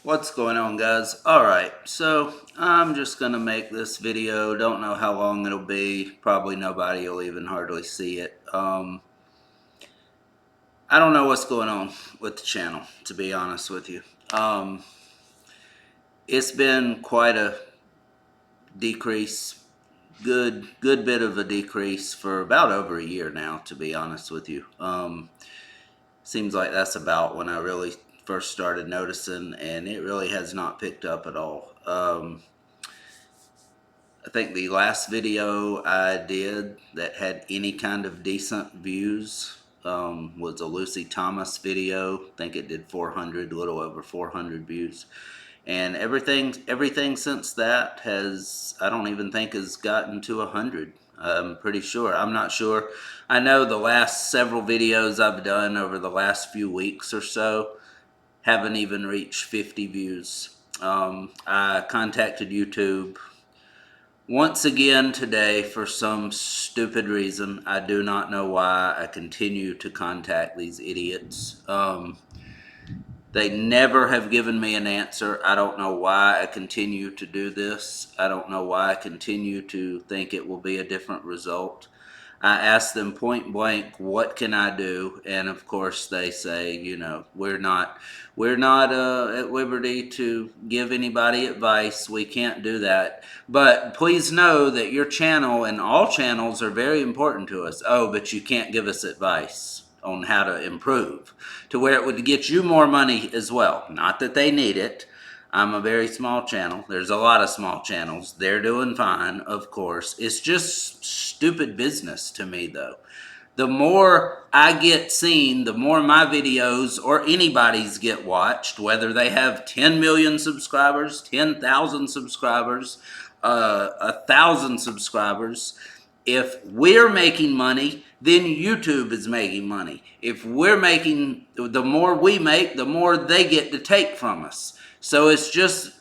What's going on, guys? Alright, so I'm just gonna make this video. Don't know how long it'll be. Probably nobody will even hardly see it. I don't know what's going on with the channel, to be honest with you. It's been quite a decrease, good bit of a decrease for about over a year now, to be honest with you. Seems like that's about when I really first started noticing, and it really has not picked up at all. I think the last video I did that had any kind of decent views was a Lucy Thomas video. I think it did 400, a little over 400 views. And everything since that has, I don't even think has gotten to 100. I'm pretty sure. I'm not sure. I know the last several videos I've done over the last few weeks or so haven't even reached 50 views. I contacted YouTube once again today for some stupid reason. I do not know why I continue to contact these idiots. They never have given me an answer. I don't know why I continue to do this. I don't know why I continue to think it will be a different result. I asked them point blank, what can I do? And of course they say, you know, we're not at liberty to give anybody advice. We can't do that. But please know that your channel and all channels are very important to us. Oh, but you can't give us advice on how to improve to where it would get you more money as well. Not that they need it. I'm a very small channel. There's a lot of small channels. They're doing fine, of course. It's just stupid business to me, though. The more I get seen, the more my videos or anybody's get watched, whether they have 10 million subscribers, 10,000 subscribers, 1,000 subscribers. If we're making money, then YouTube is making money. If we're making, the more we make, the more they get to take from us. So it's just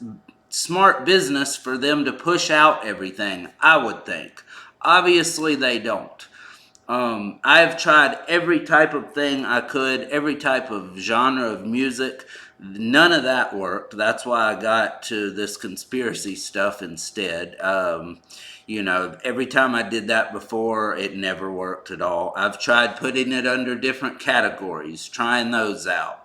smart business for them to push out everything, I would think. Obviously, they don't. I've tried every type of thing I could, every type of genre of music. None of that worked. That's why I got to this conspiracy stuff instead. You know, every time I did that before, it never worked at all. I've tried putting it under different categories, trying those out.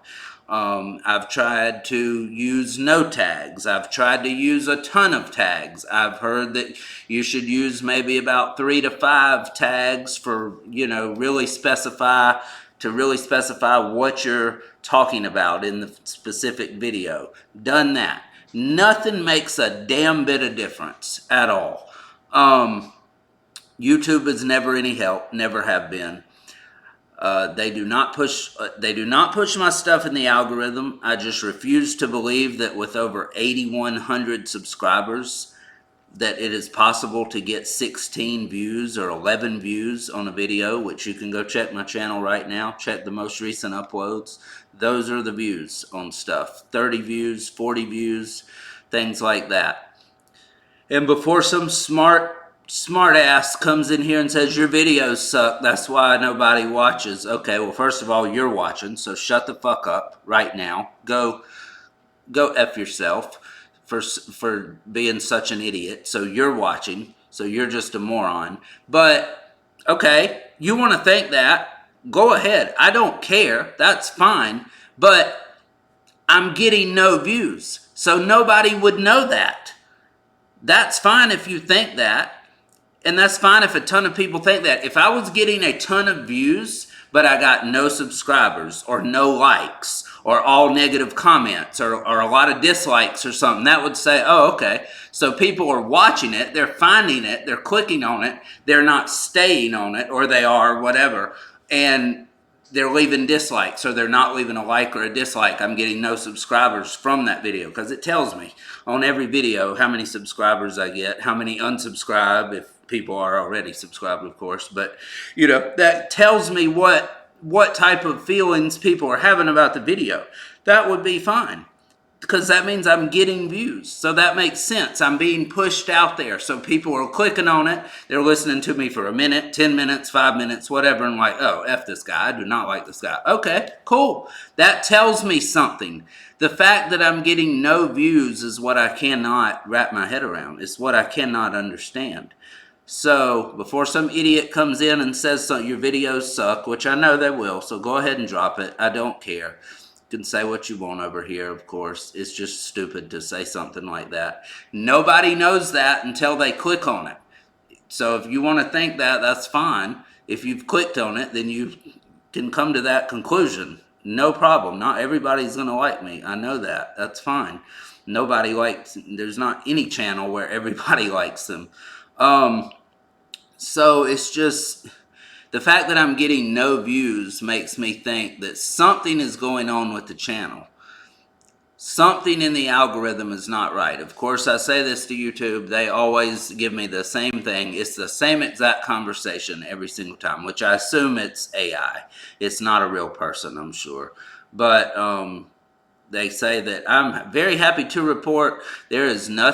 I've tried to use no tags. I've tried to use a ton of tags. I've heard that you should use maybe about 3 to 5 tags for, you know, really specify what you're talking about in the specific video. Done that. Nothing makes a damn bit of difference at all. YouTube is never any help, never have been. They do not push my stuff in the algorithm. I just refuse to believe that with over 8,100 subscribers that it is possible to get 16 views or 11 views on a video, which you can go check my channel right now. Check the most recent uploads. Those are the views on stuff. 30 views, 40 views, things like that. And before some smart ass comes in here and says your videos suck, that's why nobody watches. Okay, well, first of all, you're watching, so shut the fuck up right now. Go F yourself for being such an idiot. So you're watching, so you're just a moron. But okay, you want to think that, go ahead. I don't care. That's fine. But I'm getting no views, so nobody would know that. That's fine if you think that. And that's fine if a ton of people think that. If I was getting a ton of views, but I got no subscribers or no likes or all negative comments or a lot of dislikes or something, that would say, oh, okay. So people are watching it, they're finding it, they're clicking on it, they're not staying on it, or they are, whatever. And they're leaving dislikes, or they're not leaving a like or a dislike. I'm getting no subscribers from that video because it tells me on every video how many subscribers I get, how many unsubscribe, if people are already subscribed, of course. But, you know, that tells me what type of feelings people are having about the video. That would be fine. because that means I'm getting views. So that makes sense. I'm being pushed out there. So people are clicking on it. They're listening to me for a minute, 10 minutes, 5 minutes, whatever. And like, oh, F this guy. I do not like this guy. Okay, cool. That tells me something. The fact that I'm getting no views is what I cannot wrap my head around. It's what I cannot understand. So before some idiot comes in and says your videos suck, which I know they will, so go ahead and drop it. I don't care. You can say what you want over here, of course. It's just stupid to say something like that. Nobody knows that until they click on it. So if you want to think that, that's fine. If you've clicked on it, then you can come to that conclusion. No problem. Not everybody's going to like me. I know that. That's fine. Nobody likes, there's not any channel where everybody likes them. So it's just the fact that I'm getting no views makes me think that something is going on with the channel. Something in the algorithm is not right. Of course, I say this to YouTube. They always give me the same thing. It's the same exact conversation every single time, which I assume it's AI. It's not a real person, I'm sure. But they say that I'm very happy to report there is no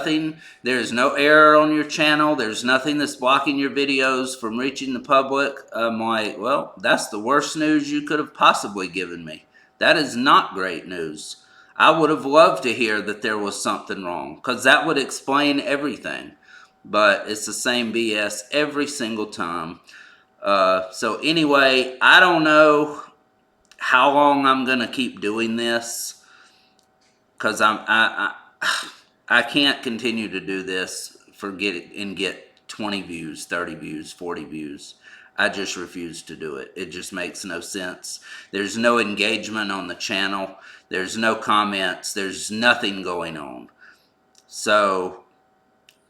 error on your channel. There's nothing that's blocking your videos from reaching the public. I'm like, well, that's the worst news you could have possibly given me. That is not great news. I would have loved to hear that there was something wrong, because that would explain everything. But it's the same BS every single time. So anyway, I don't know how long I'm going to keep doing this, because I can't continue to do this get 20 views, 30 views, 40 views. I just refuse to do it. It just makes no sense. There's no engagement on the channel. There's no comments. There's nothing going on. So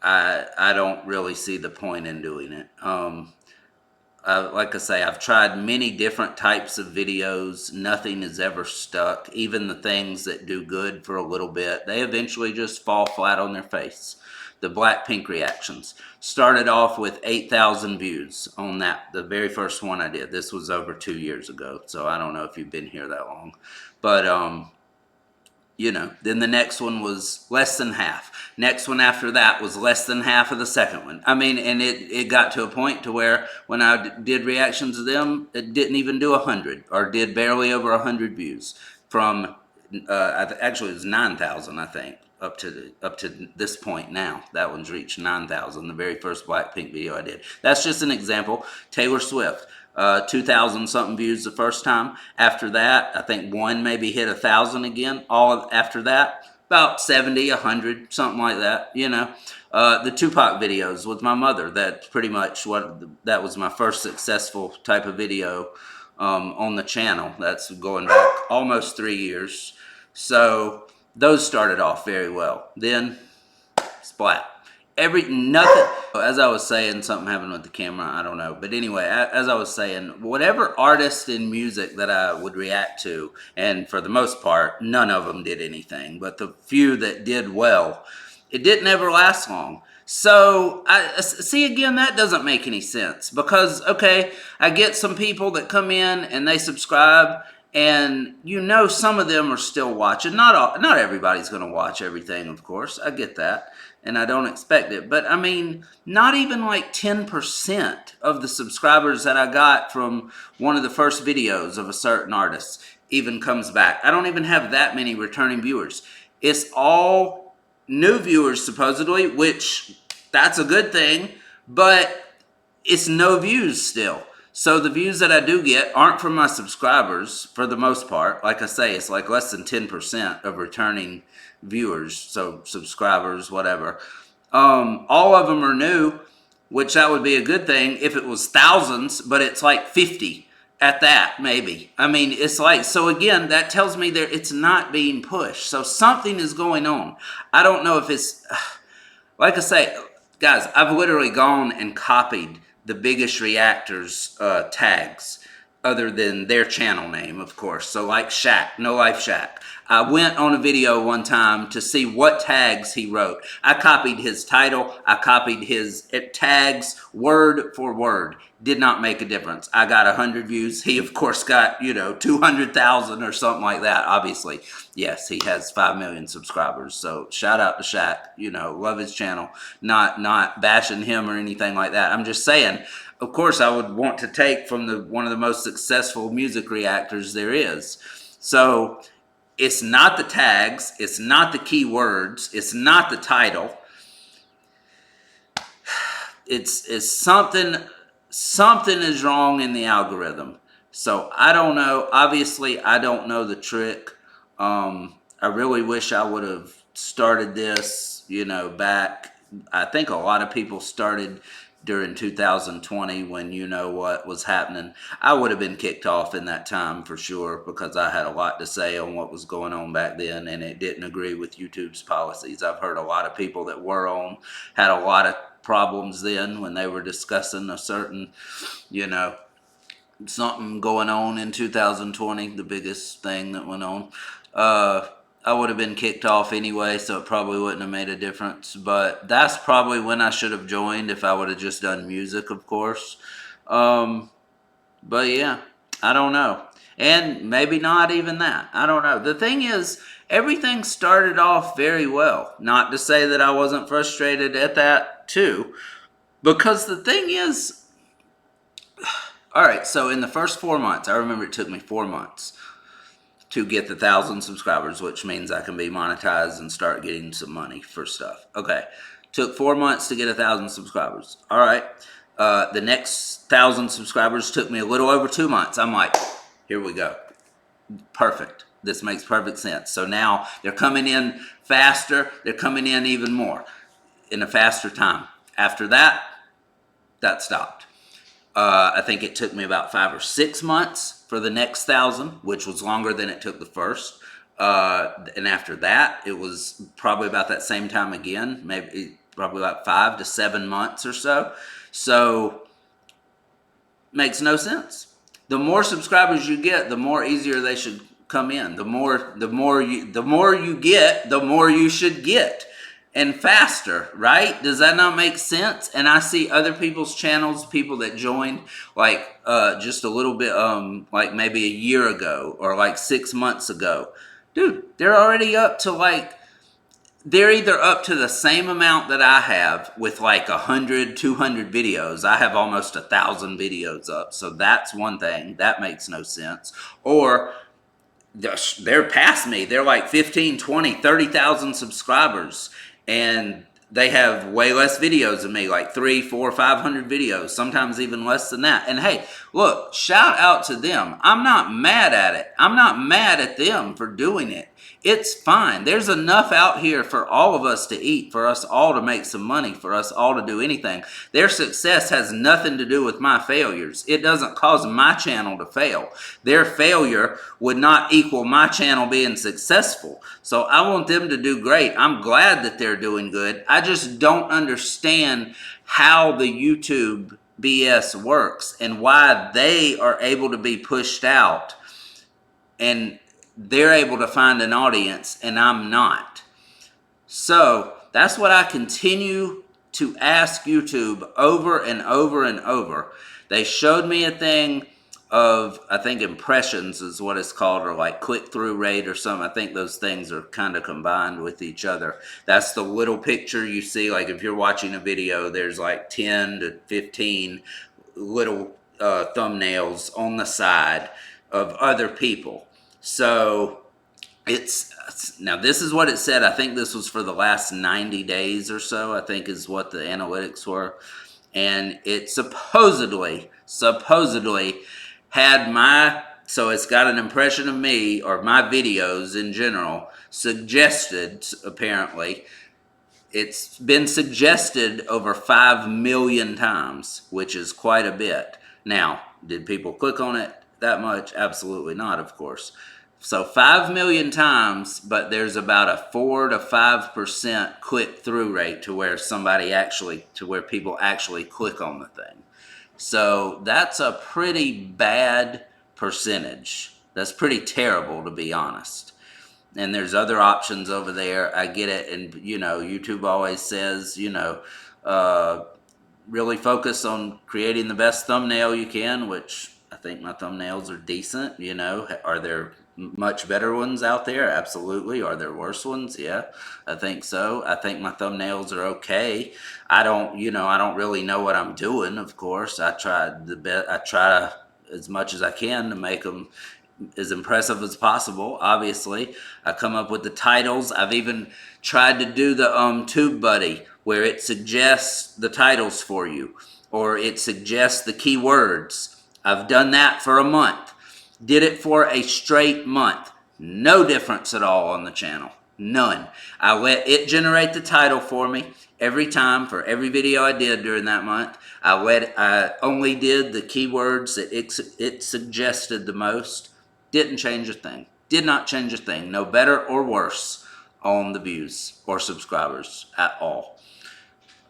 I don't really see the point in doing it. Like I say, I've tried many different types of videos. Nothing has ever stuck. Even the things that do good for a little bit, they eventually just fall flat on their face. The Blackpink reactions started off with 8,000 views on that, the very first one I did. This was over 2 years ago, so I don't know if you've been here that long. But you know, then the next one was less than half. Next one after that was less than half of the second one. I mean, and it got to a point to where when I did reactions to them, it didn't even do 100, or did barely over 100 views. From actually it was 9,000, I think, up to this point now. That one's reached 9,000. The very first Blackpink video I did. That's just an example. Taylor Swift. 2,000 something views the first time. After that, I think one maybe hit 1,000 again. All after that, about 70, 100, something like that. You know, the Tupac videos with my mother. That's pretty much that was my first successful type of video on the channel. That's going back almost 3 years. So those started off very well. Then splat. Nothing. As I was saying, something happened with the camera. I don't know. But anyway, as I was saying, whatever artist in music that I would react to, and for the most part, none of them did anything. But the few that did well, it didn't ever last long. So, see, again, that doesn't make any sense. Because, okay, I get some people that come in and they subscribe, and you know some of them are still watching. Not everybody's going to watch everything, of course. I get that. And I don't expect it. But I mean, not even like 10% of the subscribers that I got from one of the first videos of a certain artist even comes back. I don't even have that many returning viewers. It's all new viewers, supposedly, which that's a good thing, but it's no views still. So the views that I do get aren't from my subscribers for the most part. Like I say, it's like less than 10% of returning viewers, so subscribers, whatever. All of them are new, which that would be a good thing if it was thousands, but it's like 50 at that, maybe. I mean, it's like, so again, that tells me that it's not being pushed. So something is going on. I don't know if it's, like I say, guys, I've literally gone and copied the biggest reactors tags other than their channel name, of course. So like Shaq, No Life Shaq. I went on a video one time to see what tags he wrote. I copied his title. I copied his tags word for word. Did not make a difference. I got 100 views. He, of course, got, 200,000 or something like that, obviously. Yes, he has 5 million subscribers. So shout out to Shaq. Love his channel. Not bashing him or anything like that. I'm just saying, of course, I would want to take from one of the most successful music reactors there is. So it's not the tags, it's not the keywords, it's not the title. It's something is wrong in the algorithm. So I don't know. Obviously, I don't know the trick. I really wish I would have started this, back. I think a lot of people started during 2020 when what was happening. I would have been kicked off in that time for sure, because I had a lot to say on what was going on back then, and it didn't agree with YouTube's policies. I've heard a lot of people that were on had a lot of problems then when they were discussing a certain, something going on in 2020, the biggest thing that went on. I would have been kicked off anyway, so it probably wouldn't have made a difference. But that's probably when I should have joined, if I would have just done music, of course. But yeah, I don't know. And maybe not even that. I don't know. The thing is, everything started off very well. Not to say that I wasn't frustrated at that too. Because the thing is, all right, so in the first 4 months, I remember it took me 4 months to get the 1,000 subscribers, which means I can be monetized and start getting some money for stuff. Okay, took 4 months to get 1,000 subscribers. All right, the next 1,000 subscribers took me a little over 2 months. I'm like, here we go. Perfect. This makes perfect sense. So now they're coming in faster. They're coming in even more in a faster time. After that, that stopped. I think it took me about 5 or 6 months for the next 1,000, which was longer than it took the first. And after that, it was probably about that same time again, maybe probably about 5 to 7 months or so. So, makes no sense. The more subscribers you get, the more easier they should come in. The more you get, the more you should get. And faster, right? Does that not make sense? And I see other people's channels, people that joined like just a little bit, like maybe a year ago or like 6 months ago. Dude, they're already up to like, they're either up to the same amount that I have with like 100, 200 videos. I have almost 1,000 videos up. So that's one thing. That makes no sense. Or they're past me. They're like 15, 20, 30,000 subscribers. And they have way less videos than me, like 3, 4, 500 videos, sometimes even less than that. And hey, look, shout out to them. I'm not mad at it. I'm not mad at them for doing it. It's fine. There's enough out here for all of us to eat, for us all to make some money, for us all to do anything. Their success has nothing to do with my failures. It doesn't cause my channel to fail. Their failure would not equal my channel being successful. So I want them to do great. I'm glad that they're doing good. I just don't understand how the YouTube BS works and why they are able to be pushed out and they're able to find an audience and I'm not. So that's what I continue to ask YouTube over and over and over. They showed me a thing of, I think impressions is what it's called, or like click-through rate or something. I think those things are kind of combined with each other. That's the little picture you see, like if you're watching a video, there's like 10 to 15 little thumbnails on the side of other people. So now this is what it said. I think this was for the last 90 days or so, I think is what the analytics were. And it supposedly had so it's got an impression of me or my videos in general suggested, apparently. It's been suggested over 5 million times, which is quite a bit. Now, did people click on it that much? Absolutely not, of course. So 5 million times, but there's about a 4 to 5% click-through rate to where people actually click on the thing. So that's a pretty bad percentage. That's pretty terrible, to be honest. And there's other options over there. I get it. And, you know, YouTube always says, you know, uh, really focus on creating the best thumbnail you can, which I think my thumbnails are decent. You know, are there much better ones out there? Absolutely. Are there worse ones? Yeah, I think so. I think my thumbnails are okay. I don't, you know, I don't really know what I'm doing. Of course, I try as much as I can to make them as impressive as possible. Obviously, I come up with the titles. I've even tried to do the TubeBuddy, where it suggests the titles for you, or it suggests the keywords. I've done that for a month. Did it for a straight month. No difference at all on the channel. None. I let it generate the title for me every time for every video I did during that month. I only did the keywords that it suggested the most. Didn't change a thing. Did not change a thing. No better or worse on the views or subscribers at all.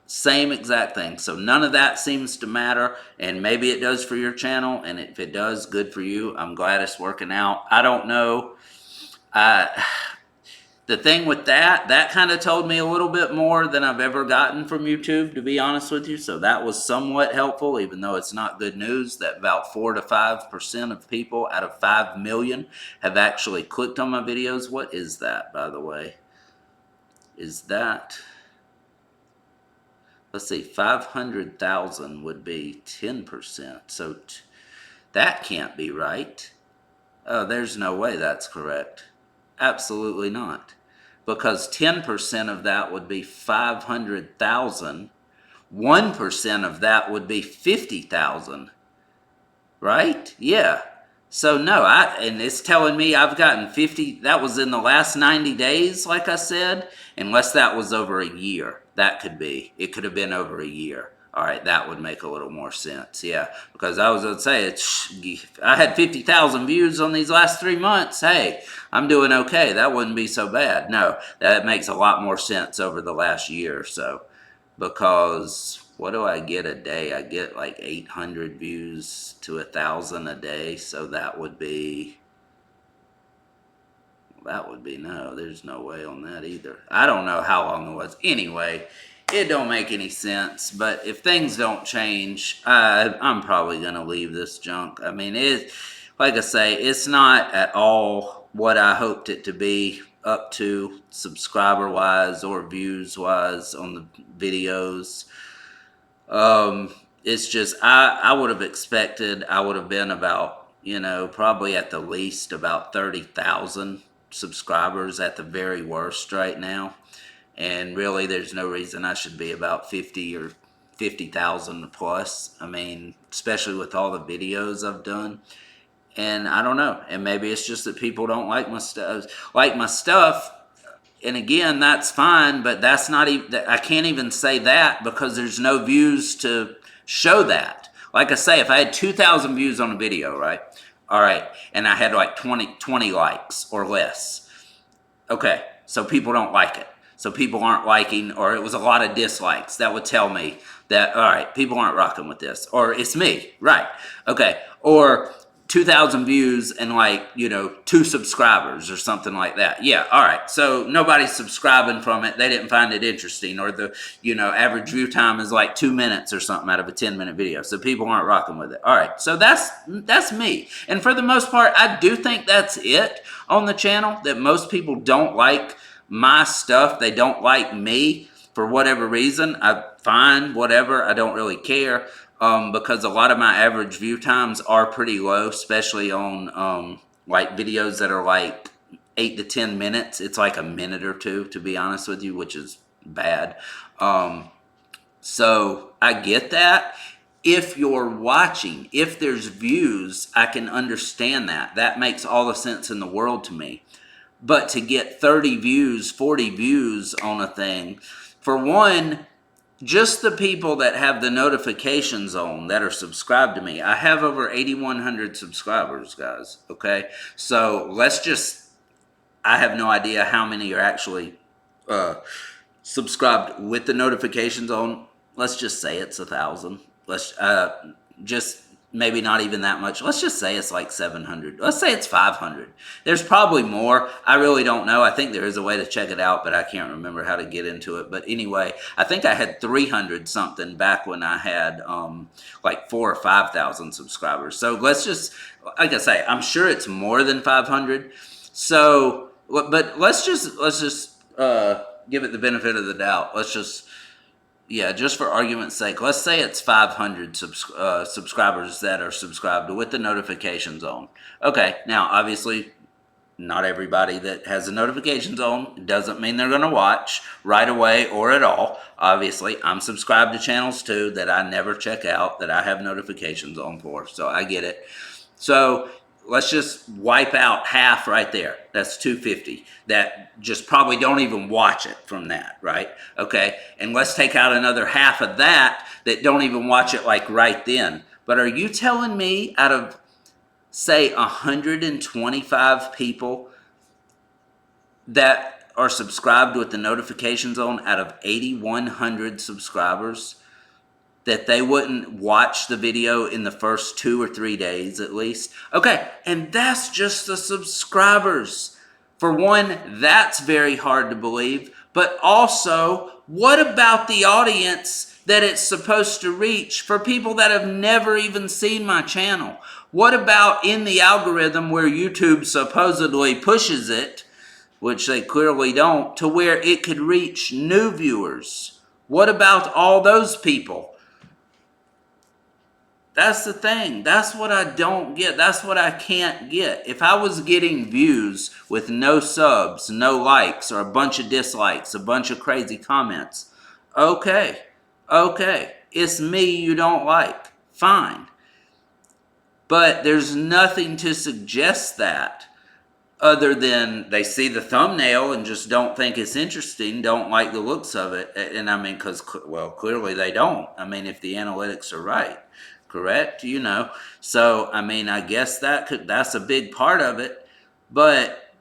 Same exact thing. So none of that seems to matter, and maybe it does for your channel, and if it does, good for you. I'm glad it's working out. I don't know. The thing with that kind of told me a little bit more than I've ever gotten from YouTube, to be honest with you. So that was somewhat helpful, even though it's not good news that about 4 to 5% of people out of 5 million have actually clicked on my videos. What is that, by the way? Is that... Let's see, 500,000 would be 10%. So that can't be right. Oh, there's no way that's correct. Absolutely not. Because 10% of that would be 500,000. 1% of that would be 50,000. Right? Yeah. So no, and it's telling me I've gotten 50, that was in the last 90 days, like I said, unless that was over a year. That could be. It could have been over a year. All right, that would make a little more sense, yeah. Because I was going to say, I had 50,000 views on these last 3 months. Hey, I'm doing okay. That wouldn't be so bad. No, that makes a lot more sense over the last year or so. Because what do I get a day? I get like 800 views to 1,000 a day. So that would be... no, there's no way on that either. I don't know how long it was. Anyway, it don't make any sense. But if things don't change, I'm probably going to leave this junk. I mean, like I say, it's not at all what I hoped it to be up to subscriber-wise or views-wise on the videos. It's just, I would have expected, I would have been about, you know, probably at the least about 30,000 subscribers at the very worst right now. And really, there's no reason I should be about 50 or 50,000 plus. I mean, especially with all the videos I've done. And I don't know. And maybe it's just that people don't like my stuff. And again, that's fine, but that's not even, I can't even say that because there's no views to show that. Like I say, if I had 2,000 views on a video, right? All right, and I had like 20 likes or less. Okay, so people don't like it. So people aren't liking, or it was a lot of dislikes. That would tell me that, all right, people aren't rocking with this. Or it's me, right? Okay, or 2,000 views and like, you know, 2 subscribers or something like that. Yeah, all right. So nobody's subscribing from it. They didn't find it interesting, or the, you know, average view time is like 2 minutes or something out of a 10-minute video. So people aren't rocking with it. All right. So that's me. And for the most part, I do think that's it on the channel, that most people don't like my stuff. They don't like me for whatever reason. Fine, whatever. I don't really care. Because a lot of my average view times are pretty low, especially on like videos that are like 8 to 10 minutes. It's like a minute or two, to be honest with you, which is bad. So I get that. If you're watching, if there's views, I can understand that. That makes all the sense in the world to me. But to get 30 views, 40 views on a thing, for one, just the people that have the notifications on that are subscribed to me. I have over 8,100 subscribers, guys, okay? So I have no idea how many are actually subscribed with the notifications on. Let's just say it's 1,000. Let's just maybe not even that much. Let's just say it's like 700. Let's say it's 500. There's probably more. I really don't know. I think there is a way to check it out, but I can't remember how to get into it. But anyway, I think I had 300 something back when I had like 4 or 5,000 subscribers. So let's just, like I say, I'm sure it's more than 500. So, but let's just give it the benefit of the doubt. Let's just, yeah, just for argument's sake, let's say it's 500 subscribers that are subscribed with the notifications on. Okay, now obviously not everybody that has the notifications on doesn't mean they're going to watch right away or at all. Obviously, I'm subscribed to channels too that I never check out, that I have notifications on for, so I get it. So let's just wipe out half right there. That's 250 that just probably don't even watch it from that, right? Okay, and let's take out another half of that don't even watch it like right then. But are you telling me out of, say, 125 people that are subscribed with the notifications on out of 8,100 subscribers, that they wouldn't watch the video in the first 2 or 3 days at least? Okay, and that's just the subscribers. For one, that's very hard to believe. But also, what about the audience that it's supposed to reach for people that have never even seen my channel? What about in the algorithm where YouTube supposedly pushes it, which they clearly don't, to where it could reach new viewers? What about all those people? That's the thing. That's what I don't get. That's what I can't get. If I was getting views with no subs, no likes, or a bunch of dislikes, a bunch of crazy comments, okay, it's me you don't like, fine. But there's nothing to suggest that other than they see the thumbnail and just don't think it's interesting, don't like the looks of it. And I mean, because, well, clearly they don't. I mean, if the analytics are right. Correct, so I mean, I guess that's a big part of it, but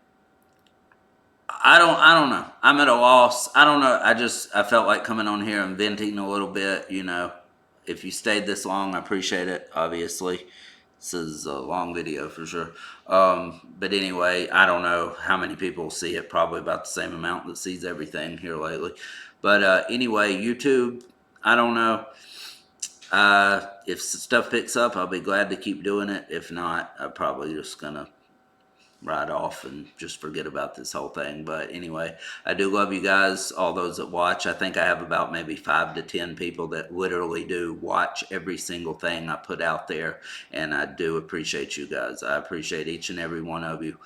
I don't know. I'm at a loss. I don't know. I felt like coming on here and venting a little bit. If you stayed this long, I appreciate it. Obviously, this is a long video for sure. But anyway, I don't know how many people see it. Probably about the same amount that sees everything here lately. But anyway, YouTube, I don't know. If stuff picks up, I'll be glad to keep doing it. If not, I'm probably just gonna ride off and just forget about this whole thing. But anyway, I do love you guys, all those that watch. I think I have about maybe 5 to 10 people that literally do watch every single thing I put out there, and I do appreciate you guys. I appreciate each and every one of you.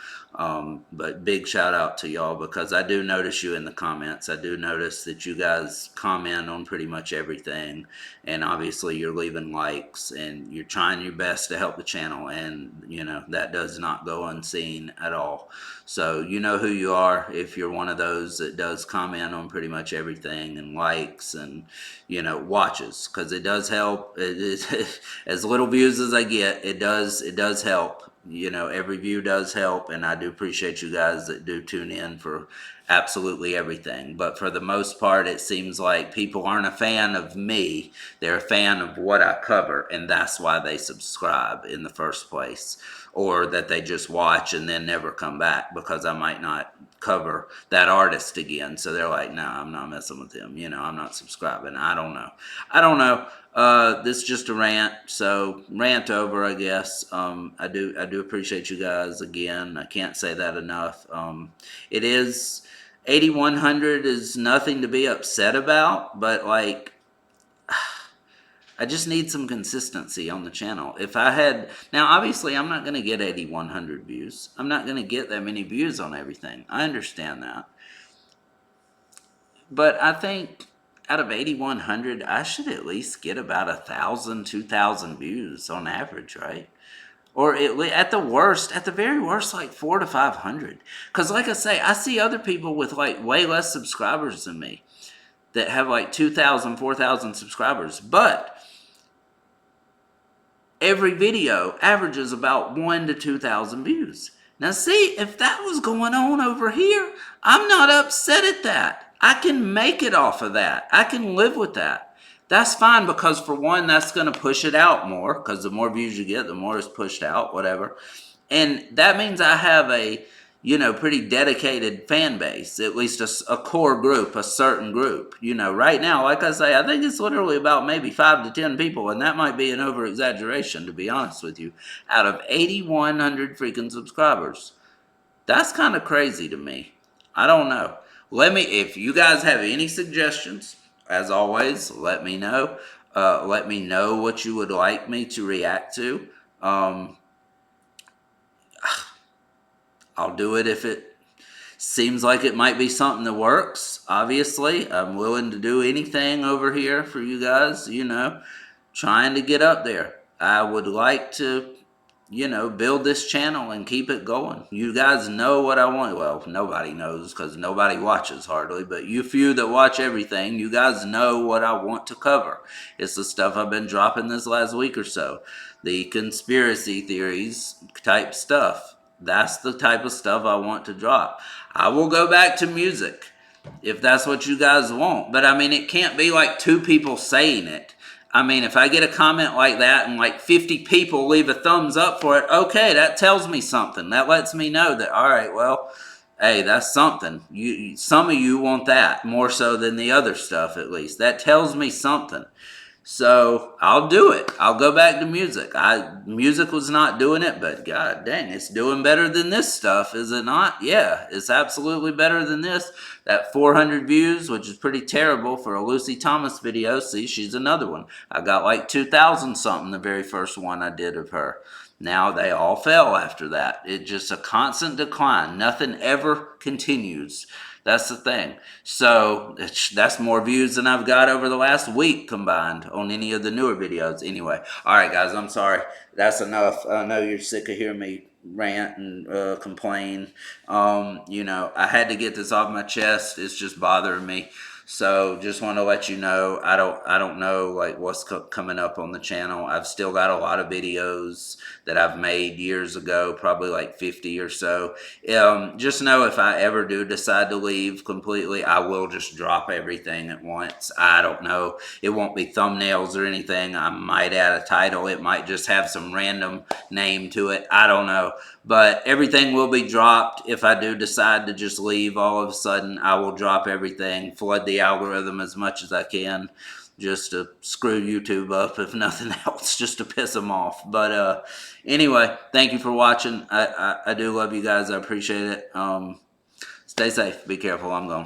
But big shout out to y'all, because I do notice you in the comments. I do notice that you guys comment on pretty much everything, and obviously you're leaving likes and you're trying your best to help the channel, and that does not go unseen at all. So you know who you are if you're one of those that does comment on pretty much everything and likes and watches, because it does help. It is, as little views as I get, it does help. Every view does help, and I do appreciate you guys that do tune in for absolutely everything. But for the most part, it seems like people aren't a fan of me. They're a fan of what I cover, and that's why they subscribe in the first place. Or that they just watch and then never come back because I might not cover that artist again. So they're like, no, I'm not messing with him. I'm not subscribing. I don't know. This is just a rant. So rant over, I guess. I do appreciate you guys again. I can't say that enough. It is 8,100 is nothing to be upset about, but like, I just need some consistency on the channel. If I had, now obviously I'm not going to get 8,100 views. I'm not going to get that many views on everything. I understand that. But I think out of 8,100, I should at least get about 1,000, 2,000 views on average, right? Or at the worst, at the very worst, like 400 to 500. Because like I say, I see other people with like way less subscribers than me that have like 2,000, 4,000 subscribers. But every video averages about 1,000 to 2,000 views. Now see, if that was going on over here, I'm not upset at that. I can make it off of that. I can live with that. That's fine, because for one, that's going to push it out more, because the more views you get, the more it's pushed out, whatever. And that means I have a, pretty dedicated fan base, at least a core group, a certain group. Right now, like I say, I think it's literally about maybe 5 to 10 people, and that might be an over exaggeration, to be honest with you, out of 8,100 freaking subscribers. That's kind of crazy to me. I don't know. If you guys have any suggestions, as always, let me know. Let me know what you would like me to react to. Um, I'll do it if it seems like it might be something that works. Obviously, I'm willing to do anything over here for you guys, trying to get up there. I would like to build this channel and keep it going. You guys know what I want. Well, nobody knows, because nobody watches hardly, but you few that watch everything, you guys know what I want to cover. It's the stuff I've been dropping this last week or so. The conspiracy theories type stuff. That's the type of stuff I want to drop. I will go back to music if that's what you guys want. But I mean, it can't be like two people saying it. I mean, if I get a comment like that and like 50 people leave a thumbs up for it, okay, that tells me something. That lets me know that, all right, well, hey, that's something. Some of you want that more so than the other stuff, at least. That tells me something. So I'll do it. I'll go back to music. Music was not doing it, but god dang, it's doing better than this stuff, is it not? Yeah, it's absolutely better than this. That 400 views, which is pretty terrible for a Lucy Thomas video. See, she's another one. I got like 2,000 something the very first one I did of her. Now they all fell after that. It's just a constant decline. Nothing ever continues. That's the thing. So that's more views than I've got over the last week combined on any of the newer videos. Anyway, all right, guys, I'm sorry. That's enough. I know you're sick of hearing me rant and complain. I had to get this off my chest. It's just bothering me. So just want to let you know, I don't know like what's coming up on the channel. I've still got a lot of videos that I've made years ago, probably like 50 or so. Just know if I ever do decide to leave completely, I will just drop everything at once. I don't know. It won't be thumbnails or anything. I might add a title. It might just have some random name to it. I don't know. But everything will be dropped. If I do decide to just leave all of a sudden, I will drop everything, flood the algorithm as much as I can, just to screw YouTube up, if nothing else, just to piss them off. But anyway, thank you for watching. I do love you guys. I appreciate it. Stay safe. Be careful. I'm gone.